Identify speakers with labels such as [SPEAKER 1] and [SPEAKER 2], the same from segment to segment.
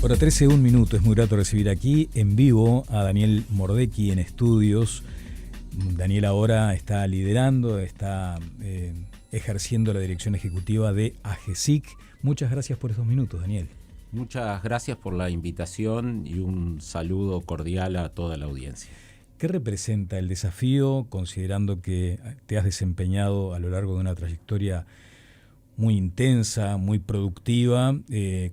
[SPEAKER 1] Hora 13, un minuto. Es muy grato recibir aquí en vivo a Daniel Mordecki en estudios. Daniel ahora está liderando, está ejerciendo la dirección ejecutiva de AGESIC. Muchas gracias por estos minutos, Daniel.
[SPEAKER 2] Muchas gracias por la invitación y un saludo cordial a toda la audiencia.
[SPEAKER 1] ¿Qué representa el desafío, considerando que te has desempeñado a lo largo de una trayectoria muy intensa, muy productiva,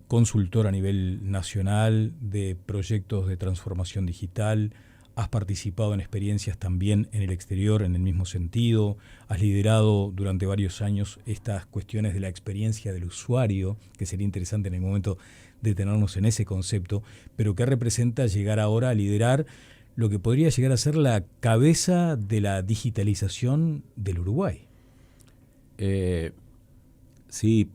[SPEAKER 1] consultor a nivel nacional de proyectos de transformación digital? Has participado en experiencias también en el exterior en el mismo sentido, has liderado durante varios años estas cuestiones de la experiencia del usuario, que sería interesante en el momento detenernos en ese concepto, pero ¿qué representa llegar ahora a liderar lo que podría llegar a ser la cabeza de la digitalización del Uruguay?
[SPEAKER 2] Sí,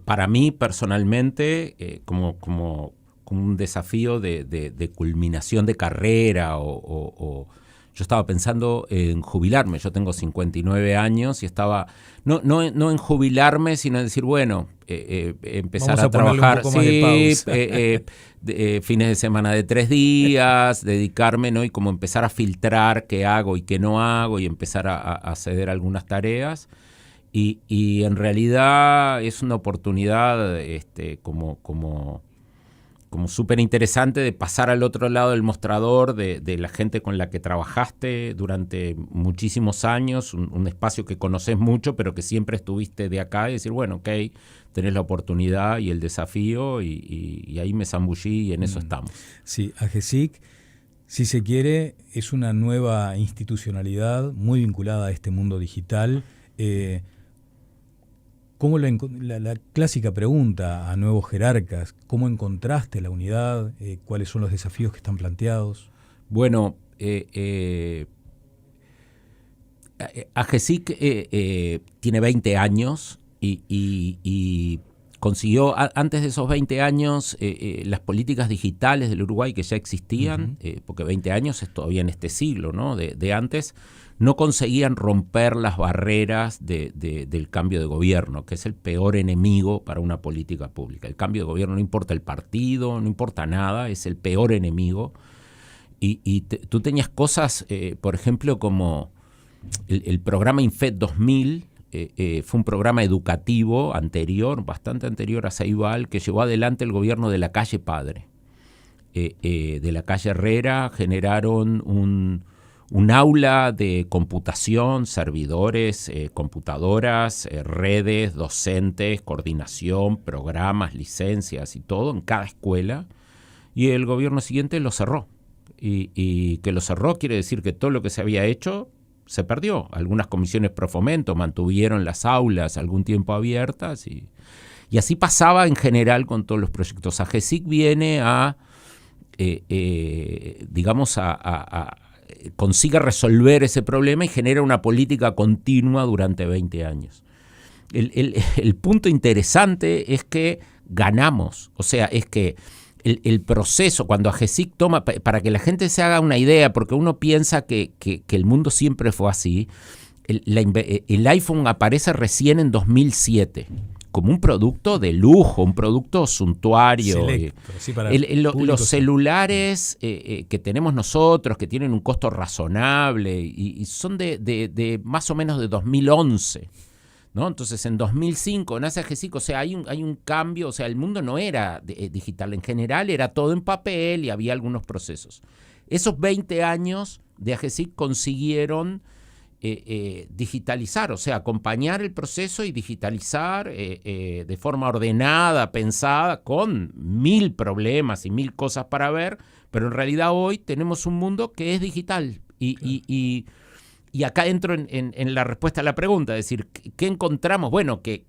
[SPEAKER 2] para mí personalmente, como un desafío de culminación de carrera o yo estaba pensando en jubilarme. Yo tengo 59 años y estaba no en jubilarme, sino en decir, bueno, empezar a trabajar, fines de semana de 3 días, dedicarme, ¿no? Y como empezar a filtrar qué hago y qué no hago y empezar a ceder algunas tareas. Y en realidad es una oportunidad como súper interesante de pasar al otro lado del mostrador de la gente con la que trabajaste durante muchísimos años, un espacio que conoces mucho, pero que siempre estuviste de acá, y decir, bueno, ok, tenés la oportunidad y el desafío, y ahí me zambullí y en eso estamos.
[SPEAKER 1] Sí, AGESIC, si se quiere, es una nueva institucionalidad muy vinculada a este mundo digital. ¿Cómo la clásica pregunta a nuevos jerarcas, ¿cómo encontraste la unidad? ¿Cuáles son los desafíos que están planteados?
[SPEAKER 2] Bueno, AGESIC tiene 20 años y consiguió, antes de esos 20 años, las políticas digitales del Uruguay que ya existían, porque 20 años es todavía en este siglo, ¿no? de antes, no conseguían romper las barreras del cambio de gobierno, que es el peor enemigo para una política pública. El cambio de gobierno, no importa el partido, no importa nada, es el peor enemigo. Tú tenías cosas, por ejemplo, como el programa Infed 2000, fue un programa educativo anterior, bastante anterior a Ceibal, que llevó adelante el gobierno de la calle Padre. De la calle Herrera generaron un aula de computación, servidores, computadoras, redes, docentes, coordinación, programas, licencias y todo en cada escuela, y el gobierno siguiente lo cerró. Y que lo cerró quiere decir que todo lo que se había hecho se perdió. Algunas comisiones pro fomento mantuvieron las aulas algún tiempo abiertas y así pasaba en general con todos los proyectos. AGESIC viene consigue resolver ese problema y genera una política continua durante 20 años. El punto interesante es que ganamos, o sea, es que el proceso, cuando AGESIC toma, para que la gente se haga una idea, porque uno piensa que el mundo siempre fue así, el iPhone aparece recién en 2007, como un producto de lujo, un producto suntuario. Los celulares que tenemos nosotros, que tienen un costo razonable, y son de más o menos de 2011. ¿No? Entonces, en 2005 nace AGESIC, o sea, hay un cambio, o sea, el mundo no era digital, en general era todo en papel y había algunos procesos. Esos 20 años de AGESIC consiguieron digitalizar, o sea, acompañar el proceso y digitalizar de forma ordenada, pensada, con 1000 problemas y 1000 cosas para ver, pero en realidad hoy tenemos un mundo que es digital y acá entro en la respuesta a la pregunta, es decir, ¿qué encontramos? Bueno, que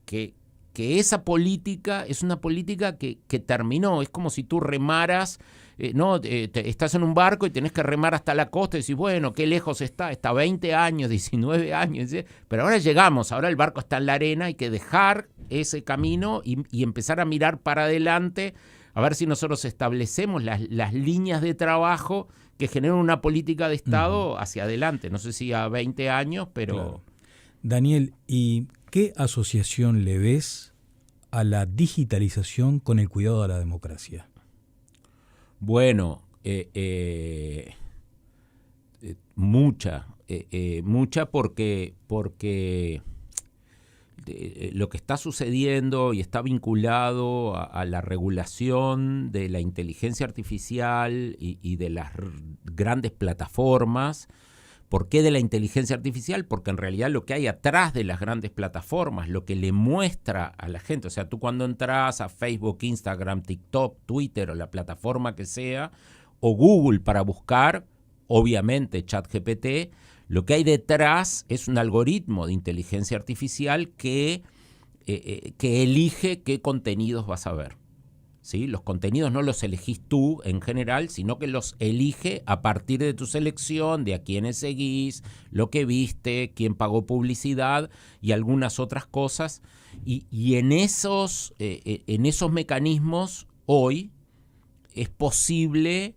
[SPEAKER 2] esa política es una política que terminó. Es como si tú remaras, estás en un barco y tenés que remar hasta la costa y decís, bueno, qué lejos está 20 años, 19 años, pero ahora llegamos, ahora el barco está en la arena, hay que dejar ese camino y empezar a mirar para adelante, a ver si nosotros establecemos las líneas de trabajo que generan una política de Estado hacia adelante. No sé si a 20 años, pero...
[SPEAKER 1] Claro. Daniel, ¿y qué asociación le ves a la digitalización con el cuidado de la democracia?
[SPEAKER 2] Bueno, mucha porque lo que está sucediendo y está vinculado a la regulación de la inteligencia artificial y de las grandes plataformas. ¿Por qué de la inteligencia artificial? Porque en realidad lo que hay atrás de las grandes plataformas, lo que le muestra a la gente, o sea, tú cuando entras a Facebook, Instagram, TikTok, Twitter o la plataforma que sea, o Google para buscar, obviamente ChatGPT, lo que hay detrás es un algoritmo de inteligencia artificial que elige qué contenidos vas a ver. ¿Sí? Los contenidos no los elegís tú en general, sino que los elige a partir de tu selección, de a quiénes seguís, lo que viste, quién pagó publicidad y algunas otras cosas. Y en esos mecanismos hoy es posible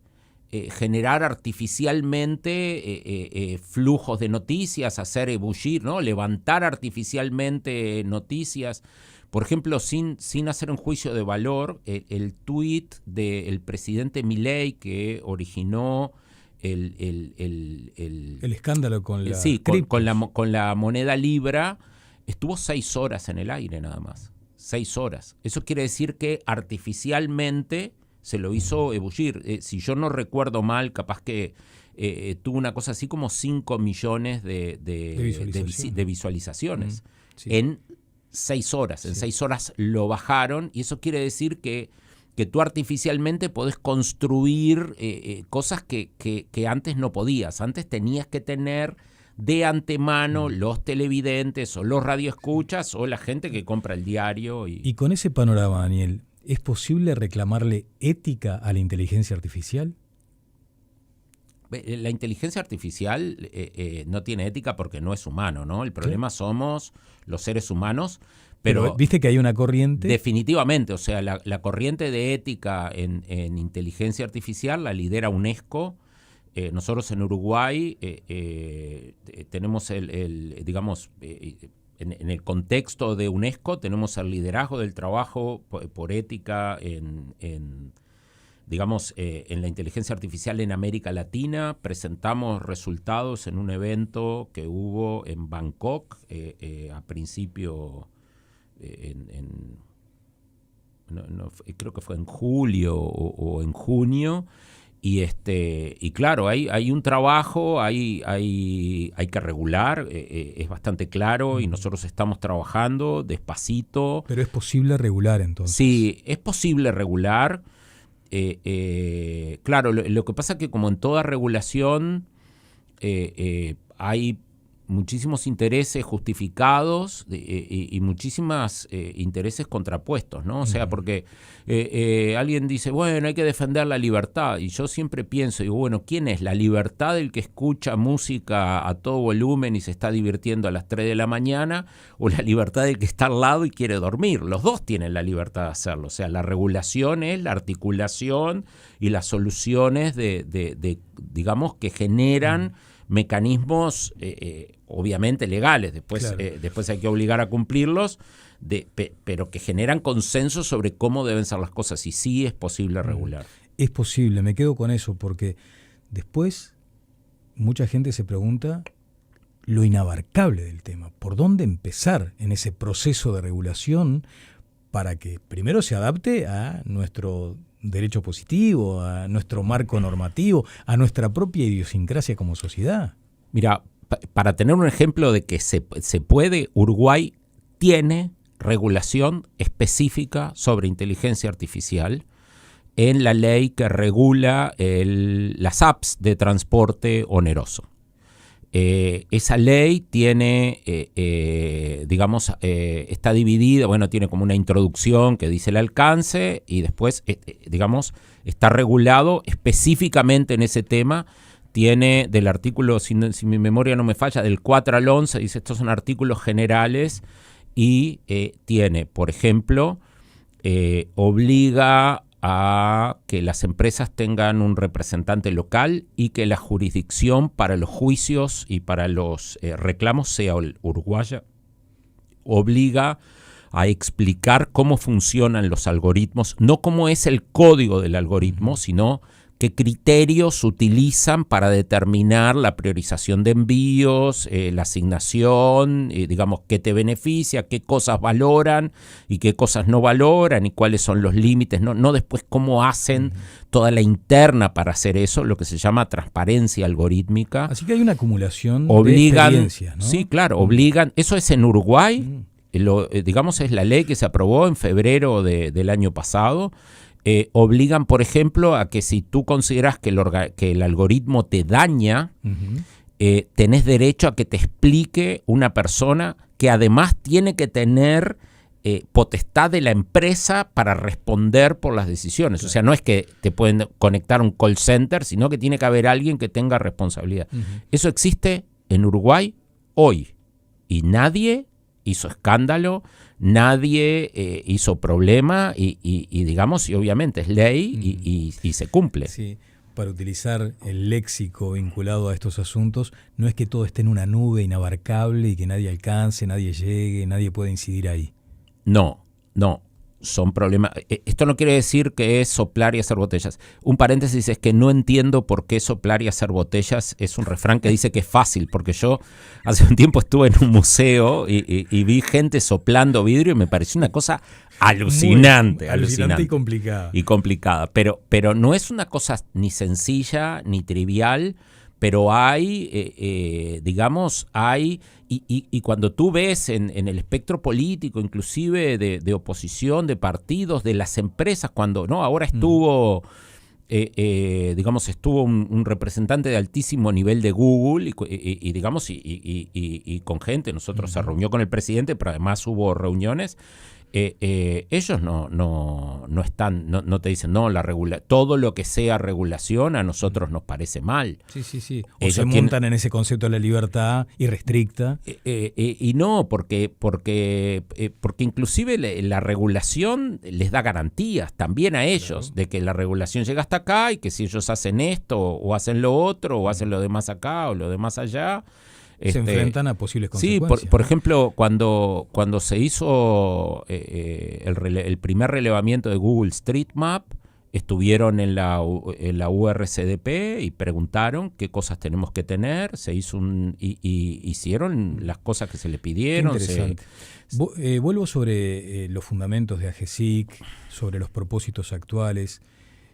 [SPEAKER 2] generar artificialmente flujos de noticias, hacer ebullir, ¿no? Levantar artificialmente noticias. Por ejemplo, sin hacer un juicio de valor, el tuit del presidente Milei que originó el
[SPEAKER 1] escándalo con la
[SPEAKER 2] sí, con la moneda Libra, estuvo 6 horas en el aire nada más. 6 horas. Eso quiere decir que artificialmente se lo hizo ebullir. Si yo no recuerdo mal, capaz que tuvo una cosa así como 5 millones de visualizaciones
[SPEAKER 1] sí.
[SPEAKER 2] En 6 horas. En 6 horas lo bajaron y eso quiere decir que tú artificialmente podés construir cosas que antes no podías. Antes tenías que tener de antemano los televidentes o los radioescuchas o la gente que compra el diario.
[SPEAKER 1] Y con ese panorama, Daniel, ¿es posible reclamarle ética a la inteligencia artificial?
[SPEAKER 2] La inteligencia artificial no tiene ética porque no es humano, ¿no? El problema somos los seres humanos, pero
[SPEAKER 1] viste que hay una corriente.
[SPEAKER 2] Definitivamente, o sea, la corriente de ética en inteligencia artificial la lidera UNESCO. Nosotros en Uruguay tenemos digamos, en el contexto de UNESCO tenemos el liderazgo del trabajo por ética digamos, en la inteligencia artificial en América Latina. Presentamos resultados en un evento que hubo en Bangkok a principio, creo que fue en julio o en junio. Y claro, hay un trabajo, hay que regular, es bastante claro y nosotros estamos trabajando despacito.
[SPEAKER 1] Pero es posible regular entonces.
[SPEAKER 2] Sí, es posible regular. Claro, lo que pasa es que como en toda regulación hay muchísimos intereses justificados y muchísimos intereses contrapuestos, ¿no? O sea, porque alguien dice, bueno, hay que defender la libertad. Y yo siempre pienso, digo, bueno, ¿quién es? ¿La libertad del que escucha música a todo volumen y se está divirtiendo a las 3 de la mañana? ¿O la libertad del que está al lado y quiere dormir? Los dos tienen la libertad de hacerlo. O sea, la regulación es la articulación y las soluciones digamos, que generan mecanismos obviamente legales, después, claro. Después hay que obligar a cumplirlos, pero que generan consenso sobre cómo deben ser las cosas, y sí es posible regular.
[SPEAKER 1] Es posible, me quedo con eso, porque después mucha gente se pregunta lo inabarcable del tema, por dónde empezar en ese proceso de regulación para que primero se adapte a nuestro derecho positivo, a nuestro marco normativo, a nuestra propia idiosincrasia como sociedad.
[SPEAKER 2] Mira, para tener un ejemplo de que se puede, Uruguay tiene regulación específica sobre inteligencia artificial en la ley que regula las apps de transporte oneroso. Esa ley tiene, digamos, está dividida, bueno, tiene como una introducción que dice el alcance y después, digamos, está regulado específicamente en ese tema. Tiene del artículo, si mi memoria no me falla, del 4 al 11, dice estos son artículos generales y tiene, por ejemplo, obliga a que las empresas tengan un representante local y que la jurisdicción para los juicios y para los reclamos sea uruguaya. Obliga a explicar cómo funcionan los algoritmos, no cómo es el código del algoritmo, sino qué criterios utilizan para determinar la priorización de envíos, la asignación, digamos, qué te beneficia, qué cosas valoran y qué cosas no valoran y cuáles son los límites, no después cómo hacen toda la interna para hacer eso, lo que se llama transparencia algorítmica.
[SPEAKER 1] Así que hay una acumulación de experiencia, ¿no?
[SPEAKER 2] Sí, claro, obligan, eso es en Uruguay, digamos, es la ley que se aprobó en febrero del año pasado. Obligan, por ejemplo, a que si tú consideras que el algoritmo te daña, tenés derecho a que te explique una persona que además tiene que tener potestad de la empresa para responder por las decisiones. Claro. O sea, no es que te pueden conectar a un call center, sino que tiene que haber alguien que tenga responsabilidad. Eso existe en Uruguay hoy y nadie hizo escándalo, nadie hizo problema y digamos, y obviamente es ley y se cumple.
[SPEAKER 1] Sí, para utilizar el léxico vinculado a estos asuntos, no es que todo esté en una nube inabarcable y que nadie alcance, nadie llegue, nadie pueda incidir ahí.
[SPEAKER 2] No, son problemas. Esto no quiere decir que es soplar y hacer botellas. Un paréntesis es que no entiendo por qué soplar y hacer botellas es un refrán que dice que es fácil, porque yo hace un tiempo estuve en un museo y vi gente soplando vidrio y me pareció una cosa alucinante y complicada. Pero no es una cosa ni sencilla ni trivial. Pero hay, y cuando tú ves en el espectro político, inclusive de oposición, de partidos, de las empresas, cuando no ahora estuvo, estuvo un representante de altísimo nivel de Google y con gente, nosotros se reunió con el presidente, pero además hubo reuniones. Ellos no están, no te dicen, no, todo lo que sea regulación a nosotros nos parece mal.
[SPEAKER 1] Sí. O ellos se montan en ese concepto de la libertad irrestricta.
[SPEAKER 2] Y no, porque inclusive la regulación les da garantías también a ellos, claro, de que la regulación llega hasta acá y que si ellos hacen esto o hacen lo otro o hacen lo demás acá o lo demás allá,
[SPEAKER 1] se enfrentan a posibles consecuencias.
[SPEAKER 2] Sí, por ejemplo, cuando se hizo el primer relevamiento de Google Street Map, estuvieron en la URCDP y preguntaron qué cosas tenemos que tener, se hizo hicieron las cosas que se le pidieron.
[SPEAKER 1] Qué interesante. Vuelvo sobre los fundamentos de AGESIC, sobre los propósitos actuales,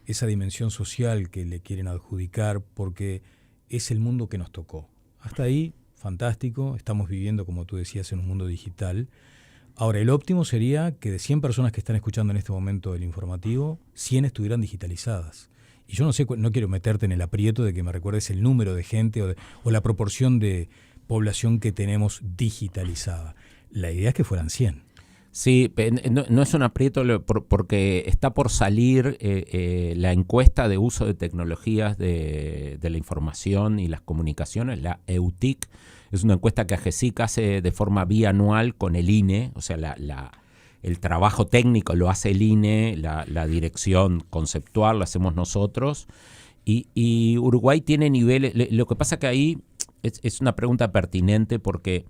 [SPEAKER 1] esa dimensión social que le quieren adjudicar, porque es el mundo que nos tocó. Hasta ahí, fantástico, estamos viviendo, como tú decías, en un mundo digital. Ahora, el óptimo sería que de 100 personas que están escuchando en este momento el informativo, 100 estuvieran digitalizadas. Y yo no quiero meterte en el aprieto de que me recuerdes el número de gente o la proporción de población que tenemos digitalizada. La idea es que fueran 100.
[SPEAKER 2] Sí, no es un aprieto porque está por salir la encuesta de uso de tecnologías de la información y las comunicaciones, la EUTIC. Es una encuesta que AGESIC hace de forma bianual con el INE, o sea, el trabajo técnico lo hace el INE, la dirección conceptual la hacemos nosotros. Y Uruguay tiene niveles. Lo que pasa que ahí es una pregunta pertinente porque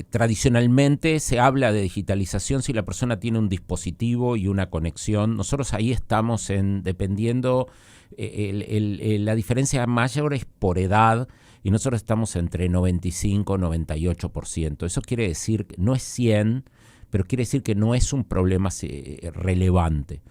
[SPEAKER 2] tradicionalmente se habla de digitalización si la persona tiene un dispositivo y una conexión. Nosotros ahí estamos dependiendo, la diferencia mayor es por edad y nosotros estamos entre 95 y 98%. Eso quiere decir, no es 100, pero quiere decir que no es un problema relevante.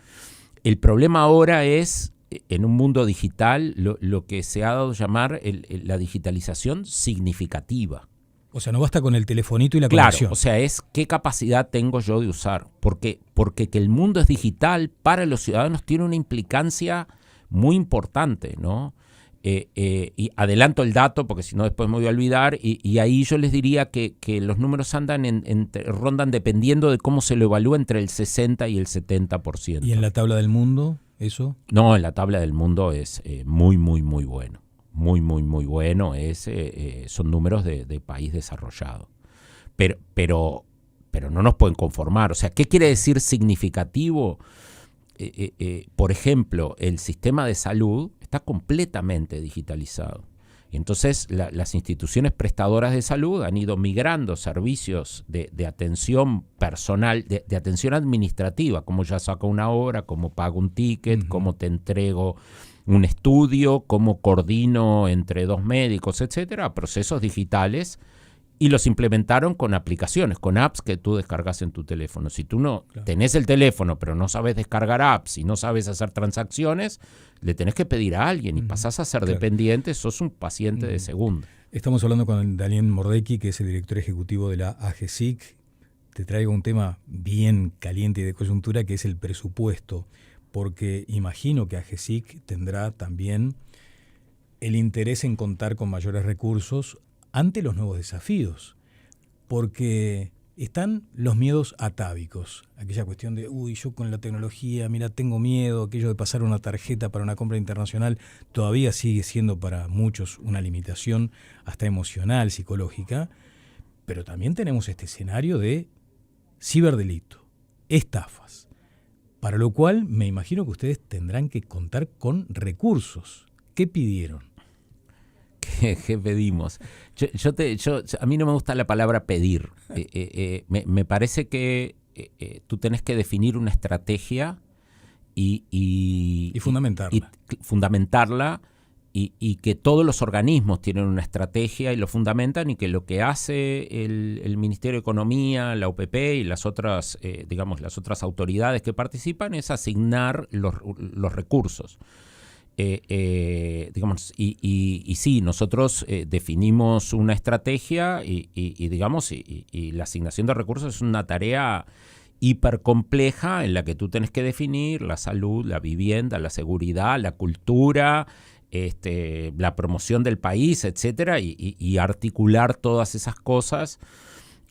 [SPEAKER 2] El problema ahora es, en un mundo digital, lo que se ha dado a llamar la digitalización significativa.
[SPEAKER 1] O sea, no basta con el telefonito y la conexión.
[SPEAKER 2] Claro, o sea, es qué capacidad tengo yo de usar. Porque que el mundo es digital para los ciudadanos tiene una implicancia muy importante, ¿no? Y adelanto el dato porque si no después me voy a olvidar. Y ahí yo les diría que los números rondan dependiendo de cómo se lo evalúa entre el 60 y el 70%.
[SPEAKER 1] ¿Y en la tabla del mundo eso?
[SPEAKER 2] No, en la tabla del mundo es muy, muy, muy bueno. Muy, muy, muy bueno. Son números de país desarrollado. Pero no nos pueden conformar. O sea, ¿qué quiere decir significativo? Por ejemplo, el sistema de salud está completamente digitalizado. Y entonces las instituciones prestadoras de salud han ido migrando servicios de atención personal, de atención administrativa, como ya saco una hora, cómo pago un ticket, cómo te entrego un estudio, cómo coordino entre dos médicos, etcétera, a procesos digitales, y los implementaron con aplicaciones, con apps que tú descargas en tu teléfono. Si tú no tenés el teléfono, pero no sabes descargar apps y no sabes hacer transacciones, le tenés que pedir a alguien y pasás a ser dependiente, sos un paciente de segunda.
[SPEAKER 1] Estamos hablando con Daniel Mordecki, que es el director ejecutivo de la AGESIC. Te traigo un tema bien caliente y de coyuntura, que es el presupuesto, porque imagino que AGESIC tendrá también el interés en contar con mayores recursos ante los nuevos desafíos, porque están los miedos atávicos, aquella cuestión de, yo con la tecnología, mira, tengo miedo, aquello de pasar una tarjeta para una compra internacional todavía sigue siendo para muchos una limitación hasta emocional, psicológica, pero también tenemos este escenario de ciberdelito, estafas, para lo cual me imagino que ustedes tendrán que contar con recursos. ¿Qué pidieron?
[SPEAKER 2] ¿Qué pedimos? A mí no me gusta la palabra pedir. Me parece que tú tenés que definir una estrategia y fundamentarla y que todos los organismos tienen una estrategia y lo fundamentan, y que lo que hace el Ministerio de Economía, la UPP y las otras autoridades que participan es asignar los recursos. Sí, nosotros definimos una estrategia y la asignación de recursos es una tarea hipercompleja en la que tú tenés que definir la salud, la vivienda, la seguridad, la cultura, la promoción del país, etcétera, y articular todas esas cosas.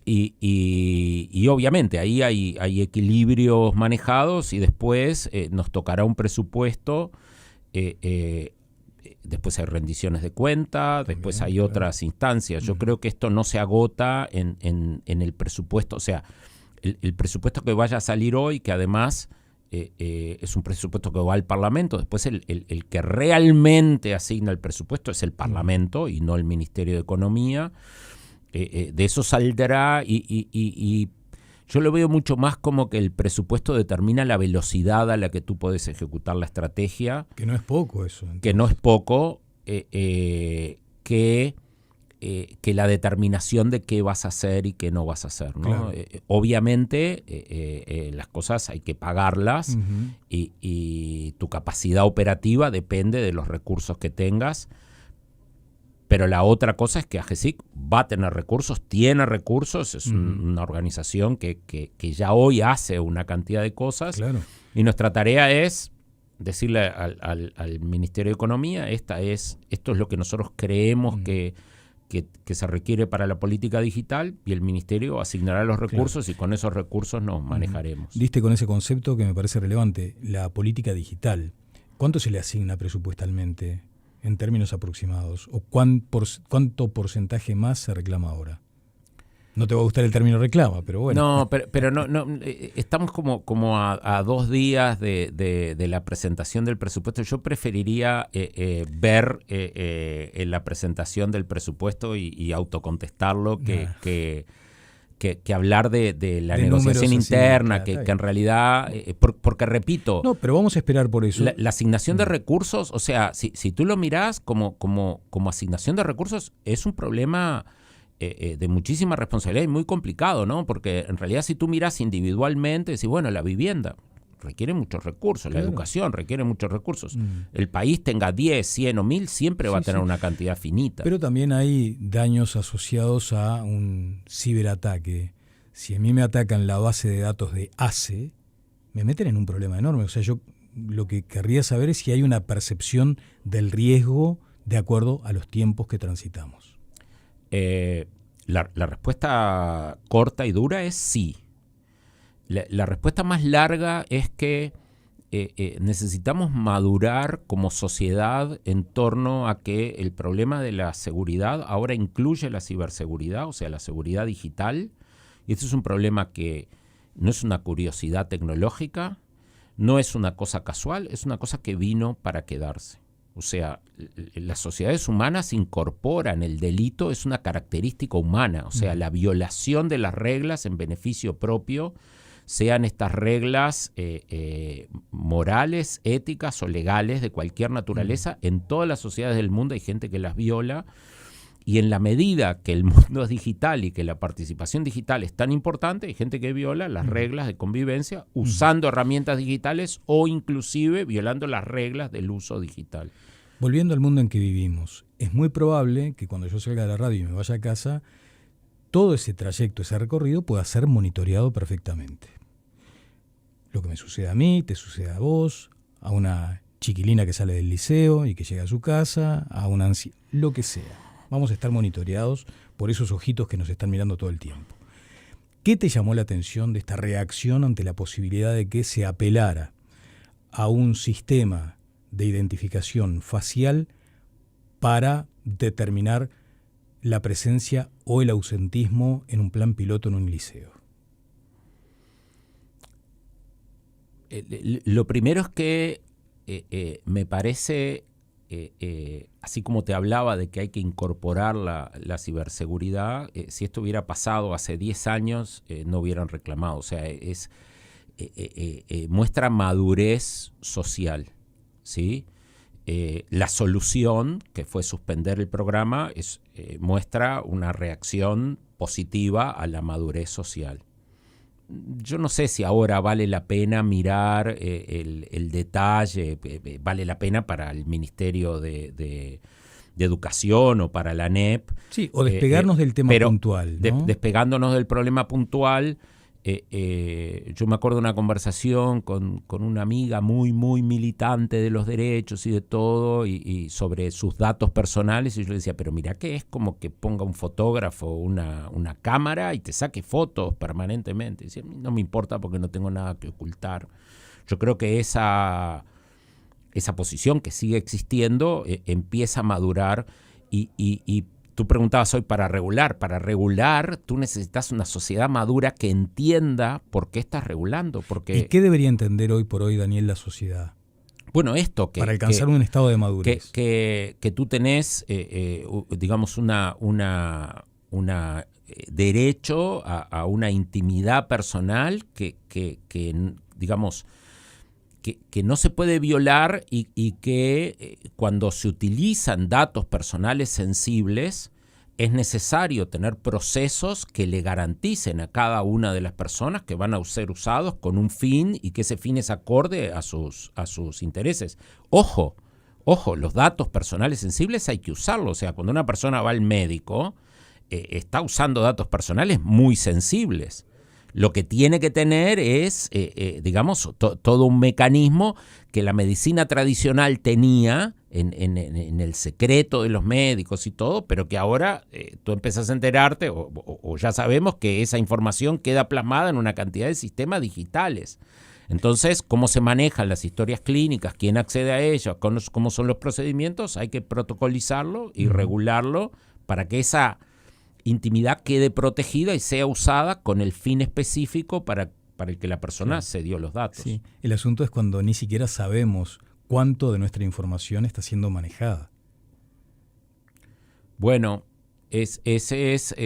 [SPEAKER 2] Y obviamente ahí hay equilibrios manejados, y después nos tocará un presupuesto. Después hay rendiciones de cuenta, después hay otras instancias. Yo creo que esto no se agota en el presupuesto. O sea, el presupuesto que vaya a salir hoy, que además es un presupuesto que va al Parlamento, después el que realmente asigna el presupuesto es el Parlamento y no el Ministerio de Economía. De eso saldrá y yo lo veo mucho más como que el presupuesto determina la velocidad a la que tú puedes ejecutar la estrategia.
[SPEAKER 1] Que no es poco eso. Entonces.
[SPEAKER 2] Que no es poco, que la determinación de qué vas a hacer y qué no vas a hacer, ¿no?
[SPEAKER 1] Claro.
[SPEAKER 2] Obviamente las cosas hay que pagarlas, y tu capacidad operativa depende de los recursos que tengas. Pero la otra cosa es que AGESIC va a tener recursos, tiene recursos, es una organización que ya hoy hace una cantidad de cosas.
[SPEAKER 1] Claro.
[SPEAKER 2] Y nuestra tarea es decirle al Ministerio de Economía, esto es lo que nosotros creemos que se requiere para la política digital, y el Ministerio asignará los recursos, y con esos recursos nos manejaremos.
[SPEAKER 1] Diste con ese concepto que me parece relevante, la política digital. ¿Cuánto se le asigna presupuestalmente en términos aproximados? ¿O cuánto porcentaje más se reclama ahora? No te va a gustar el término reclama, pero bueno.
[SPEAKER 2] No, pero no estamos como a 2 días de la presentación del presupuesto. Yo preferiría ver la presentación del presupuesto y autocontestarlo que hablar de la negociación interna, que en realidad, porque repito...
[SPEAKER 1] No, pero vamos a esperar por eso.
[SPEAKER 2] La asignación de recursos, o sea, si tú lo mirás como asignación de recursos, es un problema de muchísima responsabilidad y muy complicado, ¿no? Porque en realidad si tú miras individualmente, decís, bueno, la vivienda requiere muchos recursos, claro. La educación requiere muchos recursos. El país tenga 10, 100 o 1000, siempre va a tener una cantidad finita.
[SPEAKER 1] Pero también hay daños asociados a un ciberataque. Si a mí me atacan la base de datos de ACE, me meten en un problema enorme. O sea, yo lo que querría saber es si hay una percepción del riesgo de acuerdo a los tiempos que transitamos.
[SPEAKER 2] La respuesta corta y dura es sí. La respuesta más larga es que necesitamos madurar como sociedad en torno a que el problema de la seguridad ahora incluye la ciberseguridad, o sea, la seguridad digital. Y este es un problema que no es una curiosidad tecnológica, no es una cosa casual, es una cosa que vino para quedarse. O sea, las sociedades humanas incorporan el delito, es una característica humana. O sea, la violación de las reglas en beneficio propio, sean estas reglas morales, éticas o legales de cualquier naturaleza, en todas las sociedades del mundo hay gente que las viola. Y en la medida que el mundo es digital y que la participación digital es tan importante, hay gente que viola las reglas de convivencia usando herramientas digitales o inclusive violando las reglas del uso digital.
[SPEAKER 1] Volviendo al mundo en que vivimos, es muy probable que cuando yo salga de la radio y me vaya a casa, todo ese trayecto, ese recorrido pueda ser monitoreado perfectamente. Lo que me sucede a mí, te sucede a vos, a una chiquilina que sale del liceo y que llega a su casa, a una anciana, lo que sea. Vamos a estar monitoreados por esos ojitos que nos están mirando todo el tiempo. ¿Qué te llamó la atención de esta reacción ante la posibilidad de que se apelara a un sistema de identificación facial para determinar la presencia o el ausentismo en un plan piloto en un liceo?
[SPEAKER 2] Lo primero es que me parece... así como te hablaba de que hay que incorporar la ciberseguridad, si esto hubiera pasado hace 10 años, no hubieran reclamado. O sea, muestra madurez social, ¿sí? La solución, que fue suspender el programa, muestra una reacción positiva a la madurez social. Yo no sé si ahora vale la pena mirar el detalle, vale la pena para el Ministerio de Educación o para la ANEP.
[SPEAKER 1] Sí, o despegarnos del tema puntual, ¿no?
[SPEAKER 2] Despegándonos del problema puntual. Yo me acuerdo de una conversación con una amiga muy, muy militante de los derechos y de todo, y sobre sus datos personales, y yo le decía, pero mira que es como que ponga un fotógrafo una cámara y te saque fotos permanentemente. Y decía, no me importa porque no tengo nada que ocultar. Yo creo que esa posición que sigue existiendo empieza a madurar y tú preguntabas hoy para regular tú necesitas una sociedad madura que entienda por qué estás regulando. Porque,
[SPEAKER 1] ¿y qué debería entender hoy por hoy, Daniel, la sociedad?
[SPEAKER 2] Bueno, esto que...
[SPEAKER 1] Para alcanzar un estado de madurez.
[SPEAKER 2] Que tú tenés, digamos, una derecho a una intimidad personal que digamos... Que no se puede violar y que cuando se utilizan datos personales sensibles es necesario tener procesos que le garanticen a cada una de las personas que van a ser usados con un fin y que ese fin es acorde a sus intereses. Ojo, los datos personales sensibles hay que usarlos. O sea, cuando una persona va al médico, está usando datos personales muy sensibles. Lo que tiene que tener es, digamos, todo un mecanismo que la medicina tradicional tenía en el secreto de los médicos y todo, pero que ahora tú empezás a enterarte, o ya sabemos que esa información queda plasmada en una cantidad de sistemas digitales. Entonces, ¿cómo se manejan las historias clínicas? ¿Quién accede a ellas? ¿Cómo son los procedimientos? Hay que protocolizarlo y regularlo para que esa intimidad quede protegida y sea usada con el fin específico para el que la persona se dio los datos.
[SPEAKER 1] Sí. El asunto es cuando ni siquiera sabemos cuánto de nuestra información está siendo manejada.
[SPEAKER 2] Bueno,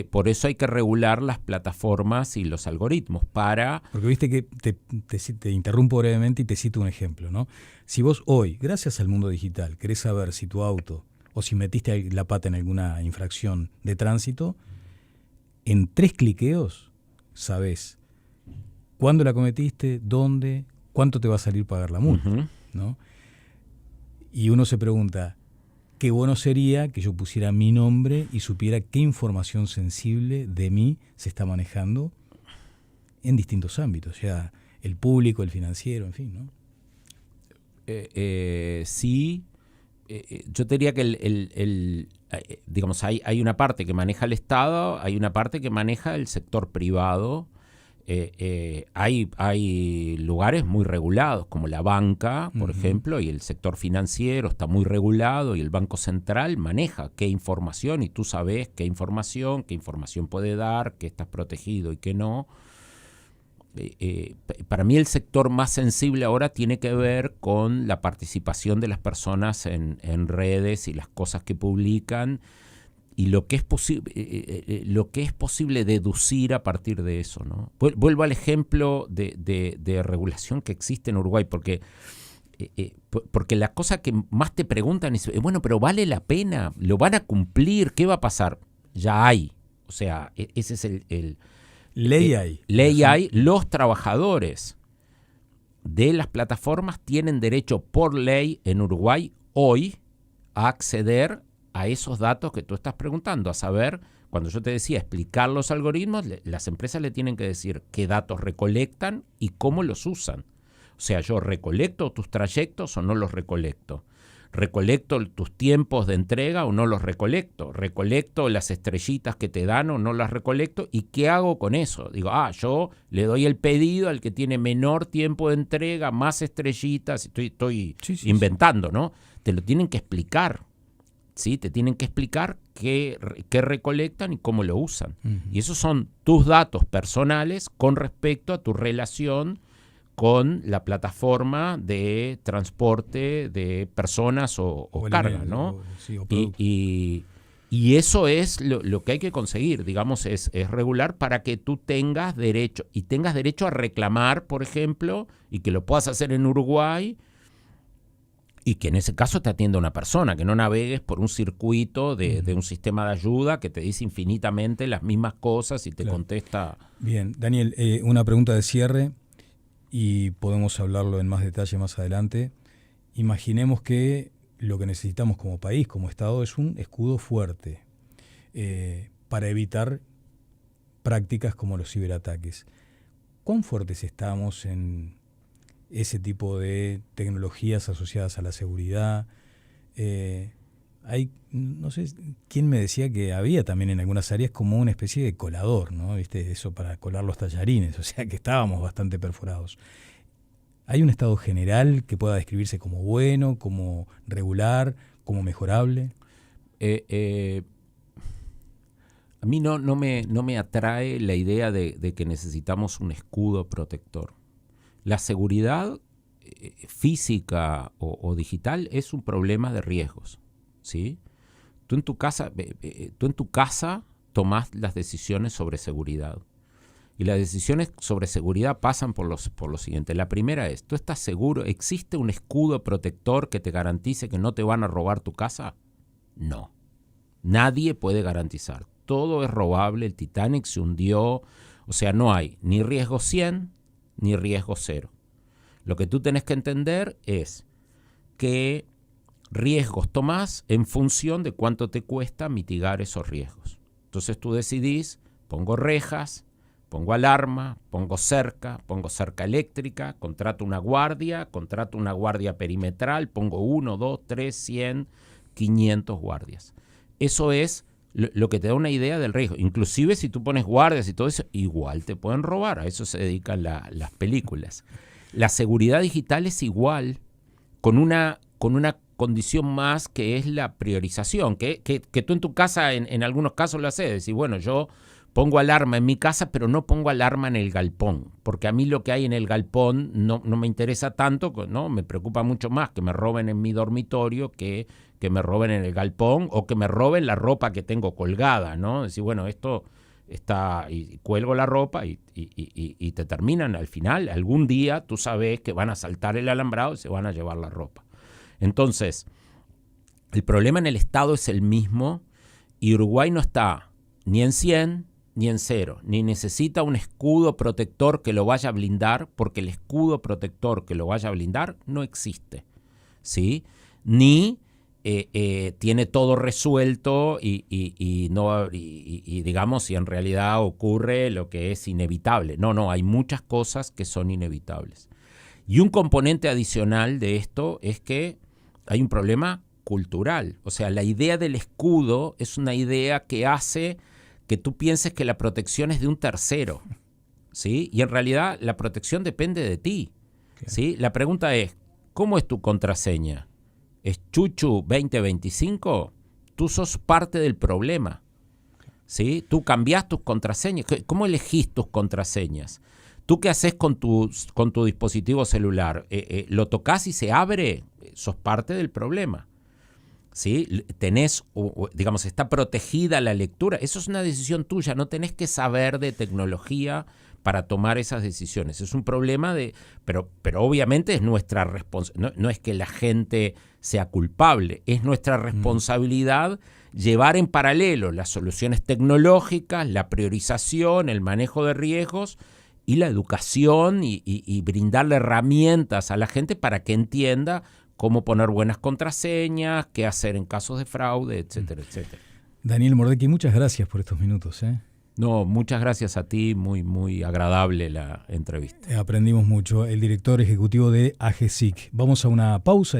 [SPEAKER 2] por eso hay que regular las plataformas y los algoritmos para...
[SPEAKER 1] Porque viste que te interrumpo brevemente y te cito un ejemplo, ¿no? Si vos hoy, gracias al mundo digital, querés saber si tu auto o si metiste la pata en alguna infracción de tránsito, en 3 cliqueos sabés cuándo la cometiste, dónde, cuánto te va a salir pagar la multa, ¿no? Y uno se pregunta, qué bueno sería que yo pusiera mi nombre y supiera qué información sensible de mí se está manejando en distintos ámbitos, ya el público, el financiero, en fin, ¿no?
[SPEAKER 2] Sí. Yo diría que digamos, hay una parte que maneja el Estado, hay una parte que maneja el sector privado. Hay lugares muy regulados, como la banca, por ejemplo, y el sector financiero está muy regulado, y el Banco Central maneja qué información, y tú sabes qué información puede dar, qué estás protegido y qué no. para mí el sector más sensible ahora tiene que ver con la participación de las personas en redes y las cosas que publican y lo que es posible deducir a partir de eso, ¿no? Vuelvo al ejemplo de regulación que existe en Uruguay, porque la cosa que más te preguntan es, bueno, pero ¿vale la pena? ¿Lo van a cumplir? ¿Qué va a pasar? Ya hay. O sea, ese es el
[SPEAKER 1] ley hay.
[SPEAKER 2] Ley hay. Los trabajadores de las plataformas tienen derecho por ley en Uruguay hoy a acceder a esos datos que tú estás preguntando, a saber, cuando yo te decía explicar los algoritmos, las empresas le tienen que decir qué datos recolectan y cómo los usan. O sea, yo recolecto tus trayectos o no los recolecto. ¿Recolecto tus tiempos de entrega o no los recolecto? ¿Recolecto las estrellitas que te dan o no las recolecto? ¿Y qué hago con eso? Digo, yo le doy el pedido al que tiene menor tiempo de entrega, más estrellitas, estoy inventando, ¿no? Te lo tienen que explicar, ¿sí? Te tienen que explicar qué recolectan y cómo lo usan. Uh-huh. Y esos son tus datos personales con respecto a tu relación con la plataforma de transporte de personas o carga, ¿no? Y eso es lo que hay que conseguir, digamos, es regular para que tú tengas derecho a reclamar, por ejemplo, y que lo puedas hacer en Uruguay y que en ese caso te atienda una persona, que no navegues por un circuito de un sistema de ayuda que te dice infinitamente las mismas cosas y te contesta.
[SPEAKER 1] Bien, Daniel, una pregunta de cierre. Y podemos hablarlo en más detalle más adelante. Imaginemos que lo que necesitamos como país, como Estado, es un escudo fuerte para evitar prácticas como los ciberataques. ¿Cuán fuertes estamos en ese tipo de tecnologías asociadas a la seguridad? Hay, no sé quién me decía que había también en algunas áreas como una especie de colador, ¿no? ¿Viste? Eso para colar los tallarines, o sea que estábamos bastante perforados. ¿Hay un estado general que pueda describirse como bueno, como regular, como mejorable?
[SPEAKER 2] A mí no me atrae la idea de que necesitamos un escudo protector. La seguridad física o digital es un problema de riesgos, ¿sí? Tú en tu casa tomás las decisiones sobre seguridad. Y las decisiones sobre seguridad pasan por lo siguiente. La primera es, ¿tú estás seguro? ¿Existe un escudo protector que te garantice que no te van a robar tu casa? No. Nadie puede garantizar. Todo es robable. El Titanic se hundió. O sea, no hay ni riesgo 100 ni riesgo 0. Lo que tú tenés que entender es que riesgos tomás en función de cuánto te cuesta mitigar esos riesgos. Entonces tú decidís, pongo rejas, pongo alarma, pongo cerca eléctrica, contrato una guardia perimetral, pongo 1, 2, 3, 100, 500 guardias. Eso es lo que te da una idea del riesgo. Inclusive si tú pones guardias y todo eso, igual te pueden robar. A eso se dedican las películas. La seguridad digital es igual, con una condición más que es la priorización, que tú en tu casa en algunos casos lo haces. Decís, bueno, yo pongo alarma en mi casa, pero no pongo alarma en el galpón, porque a mí lo que hay en el galpón no me interesa tanto, ¿no? Me preocupa mucho más que me roben en mi dormitorio que me roben en el galpón o que me roben la ropa que tengo colgada, ¿no? Decir, bueno, esto está, y cuelgo la ropa y te terminan al final, algún día tú sabes que van a saltar el alambrado y se van a llevar la ropa. Entonces, el problema en el Estado es el mismo y Uruguay no está ni en 100 ni en 0, ni necesita un escudo protector que lo vaya a blindar, porque el escudo protector que lo vaya a blindar no existe, ¿sí? Ni tiene todo resuelto y digamos, si en realidad ocurre lo que es inevitable. No, hay muchas cosas que son inevitables. Y un componente adicional de esto es que hay un problema cultural. O sea, la idea del escudo es una idea que hace que tú pienses que la protección es de un tercero, ¿sí? Y en realidad la protección depende de ti, ¿sí? La pregunta es, ¿cómo es tu contraseña? ¿Es Chuchu 2025? Tú sos parte del problema, ¿sí? Tú cambiás tus contraseñas. ¿Cómo elegís tus contraseñas? ¿Tú qué haces con tu dispositivo celular? ¿Lo tocas y se abre? Sos parte del problema. ¿Sí? Digamos, está protegida la lectura. Eso es una decisión tuya. No tenés que saber de tecnología para tomar esas decisiones. Es un problema pero obviamente es nuestra responsabilidad. No es que la gente sea culpable. Es nuestra responsabilidad llevar en paralelo las soluciones tecnológicas, la priorización, el manejo de riesgos y la educación y brindarle herramientas a la gente para que entienda cómo poner buenas contraseñas, qué hacer en casos de fraude, etcétera, etcétera.
[SPEAKER 1] Daniel Mordecki, muchas gracias por estos minutos.
[SPEAKER 2] No, muchas gracias a ti, muy, muy agradable la entrevista.
[SPEAKER 1] Aprendimos mucho. El director ejecutivo de AGESIC. Vamos a una pausa.